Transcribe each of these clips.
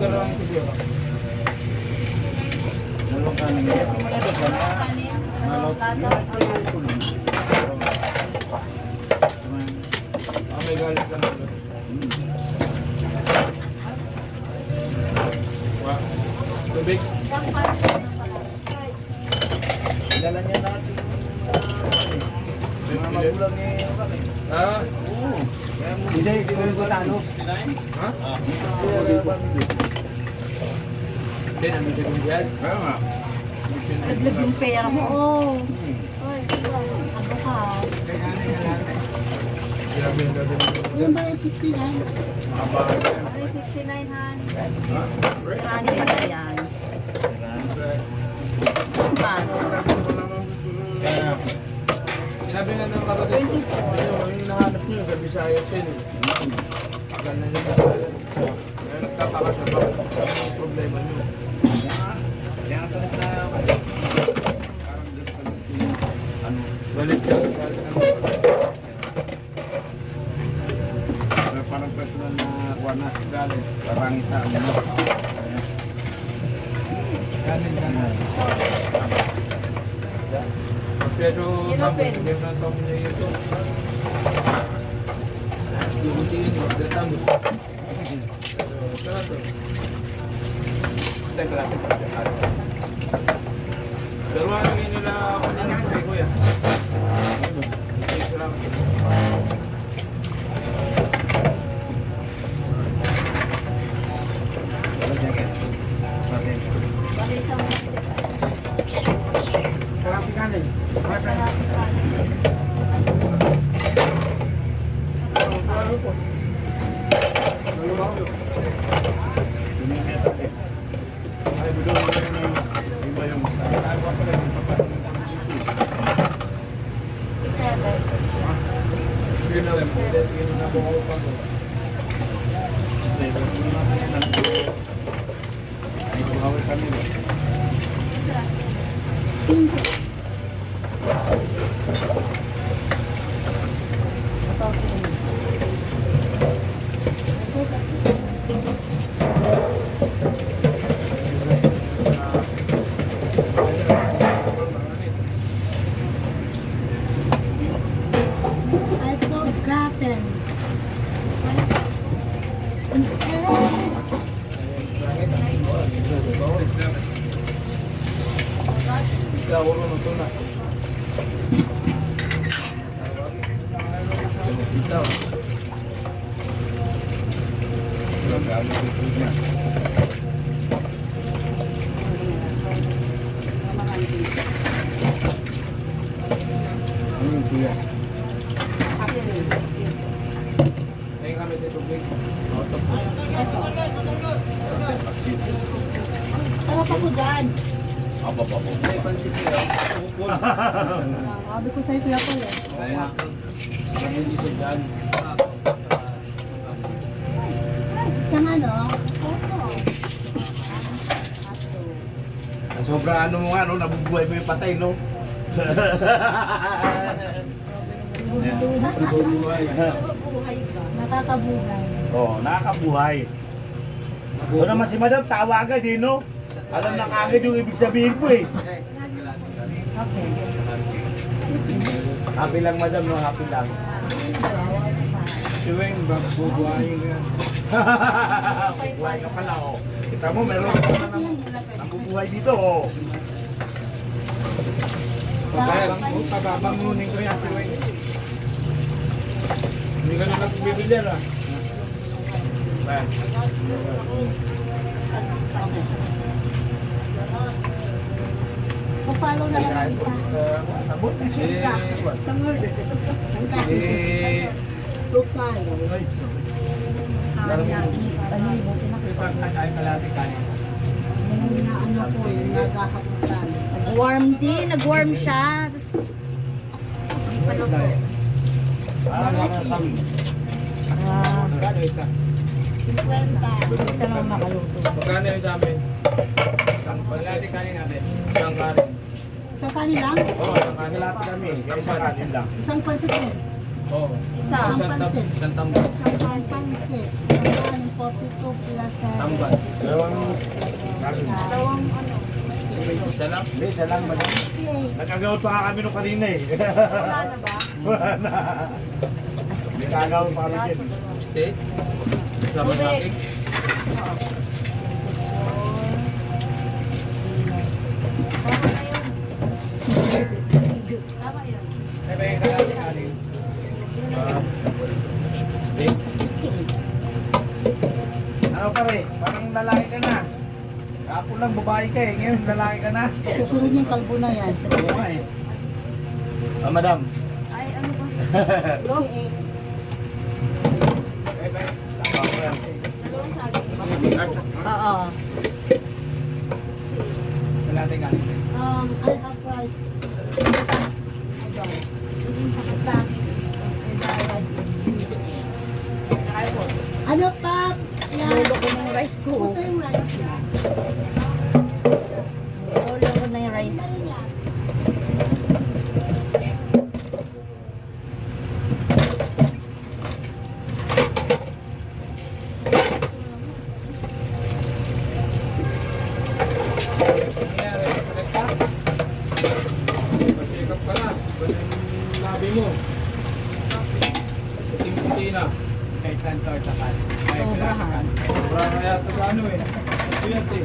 Dalawang kilo. Dalawang kanin. May galit lang ako. Wow. Tubig. Dala niya natin. Mga magulang niya yung kami. Ah? Oo. Hindi ko yung talo. Ha? Hindi, namin sa kumbiyan. Kaya nga. Naglag yung pera mo, oh. Ano ka? Grabe yung gagawin ko. Yung ba yung 69? Makabahan yan. Ano yung 69, Han? Ano ba yan? Paano? Kaya Sinabi nga ng kapatid ko, yung hinahanap nyo sa Visayas yun eh. Ganda nyo sa kaya nagtataka siya ba? Ang problema nyo. kaya nga talaga na parang ano, Balik ka. parang personal na kuha na galing. Parang isa ano. Galing ka na. Pero Ilapin. tapos na tapos niya ito. Lubutin mo, datamo. Pero ito. Teka lang. Pero ano yun nila kanina kay Kuya? Salamat. Bali sa mga Kalapit kanin. kalapit ka. Ano po? Ay, budol mo na yung iba yung ano pa pala yung papatid. 7. Sige na lang. Sige na po ako pa. Ay, kumawin kami. I've forgotten. Ikaw ulo ng tuna. Ikaw. Ngayon kami dito tubig. Sarap ako dyan. May pansit nila. Sabi ko sa'yo, Kuya Paul eh. Kaya kami dito dyan. Isang ano? Opo. Sobra ano mo nga, no? Nabubuhay mo yung patay, no? Nakakabuhay. Oo, nakakabuhay. Doon naman si Madam, tawa agad eh, no? Alam na kagad yung ibig sabihin ko eh. Okay. Happy lang, Madam, no? Happy lang. Si Weng, bubuhayin ko yan. Buhay ka pala, oh. Kita mo, meron ka na nabubuhay dito, oh. Kaya lang po, pababangunin ko yan si Weng. Hindi ka na nagbibilyan ah. Bayan. Pa-follow na lang ang isa. Abot na siya. Sa word. Pa-follow. Ay, malati kanin. Yung inaano ko, yung nagkakaputan. Nag-warm din. Nag-warm siya. Tapos, Magkano isa? 50. isa naman makaluto. Magkano yung sa amin? Malati kanin natin. Isang kanin. Isang kanin lang? Oo, isang kanin. Kalapit kami, kaya sa kanin lang. Isang pansit eh. Oo. Isa. Isang tambal. Ang pansit. Ang 42 plus Tambal. Dalawang Dalawang ano. Isa lang. Hindi, isa lang madam. Nagkagawad pa kami nung kanina eh. Wala na ba? Wala na. May kagawad pa kami din. Steak. Sama sa Tubig. cake. Tama na yun. Tama yun. May bayan ka natin alin. Steak. 68. Ano pa rin? Parang lalaki ka na. Kapo lang babae ka eh. Ngayon lalaki ka na. Susunod yung kalbo na yan. Oo nga eh. Ah, madam. Ay, ano ba? 68. May bayan. Tama ko yan. Dalawang saging ba? Oo. Sa natin alin. I have rice. Ano pa? Lolo ko na yung rice ko. Gusto yung rice. Lolo ko na yung rice. Nangyari, connect ka? Check up ka na. Iba yung labi mo. Puting-puti na. Kay Santo sa kanin. May kailangan. Sobra na yata sa ano eh. Ito yan eh.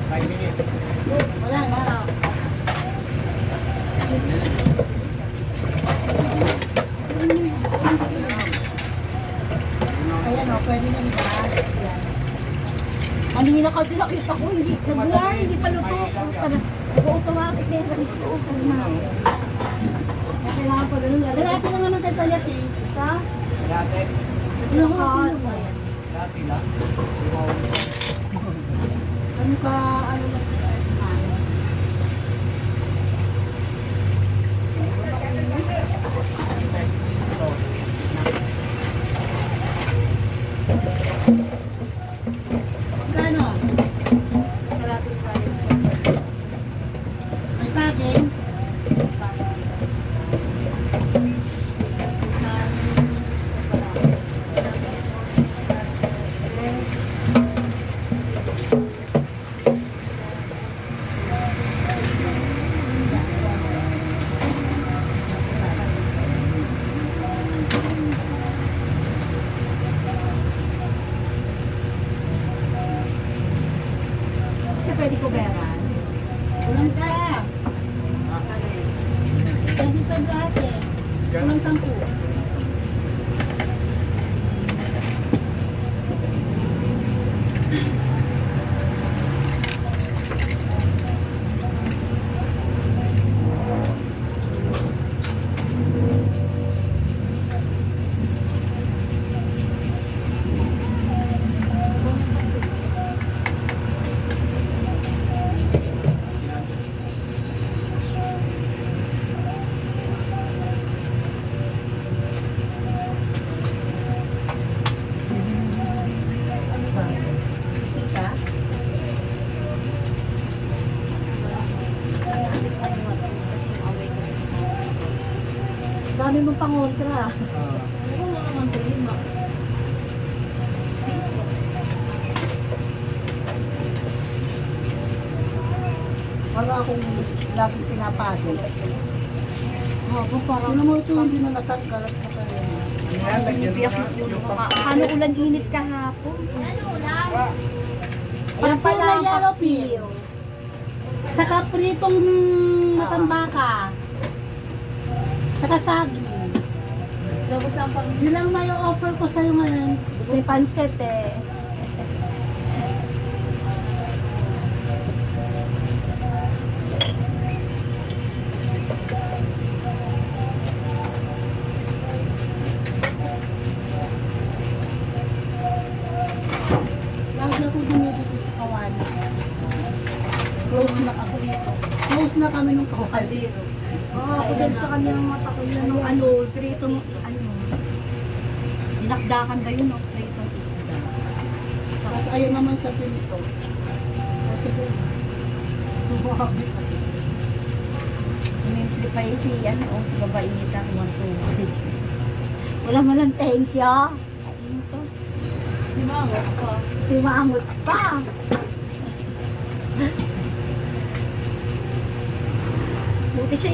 Five minutes. Wala na. Ayan o, pwede na iba. Ayan. Kanina kasi nakita ko, hindi pa luto. Nag-automatic na yung rice ko. Kailangan pa ganun. Dati lang naman tayo palit eh. Isa? Dati. Ano ko ba yan? Dati lang. Ano ka, ano ba? Magkano? Kalapit tayo. May saging? Siya pwede ko beran. Walang ka. Kasi sa lahat eh. Walang 10. Ano ba? Sika? Dami mong pangontra. Ano mo naman sa lima? Para akong lagi pinapagod. Opo, parang Ano mo ito, hindi na natanggal at patayin. Yan, lagyan mo biyak na. yung ulo ko. Paano ulan init kahapon? Ano ulan? Yan Paso pala na ang yellow paksiw. Saka pritong matambaka. Saka saging. So, gusto ang pag... Yun lang may offer ko sa'yo ngayon. Gusto yung pansit eh. Lagi na ko dumidito sa kawali. Close na ako dito. Close na kami nung kawali. Ako din sa kanyang mata ko yun, ng ano, pritong, ano, dinakdakan ba yun, no? Pritong isda. Kasi ayaw naman sa pinto. Kasi Simplify si ano, o si babainita kung tubig. Wala man lang thank you. Ano to? Si Mama pa. Si Mangot pa. Buti siya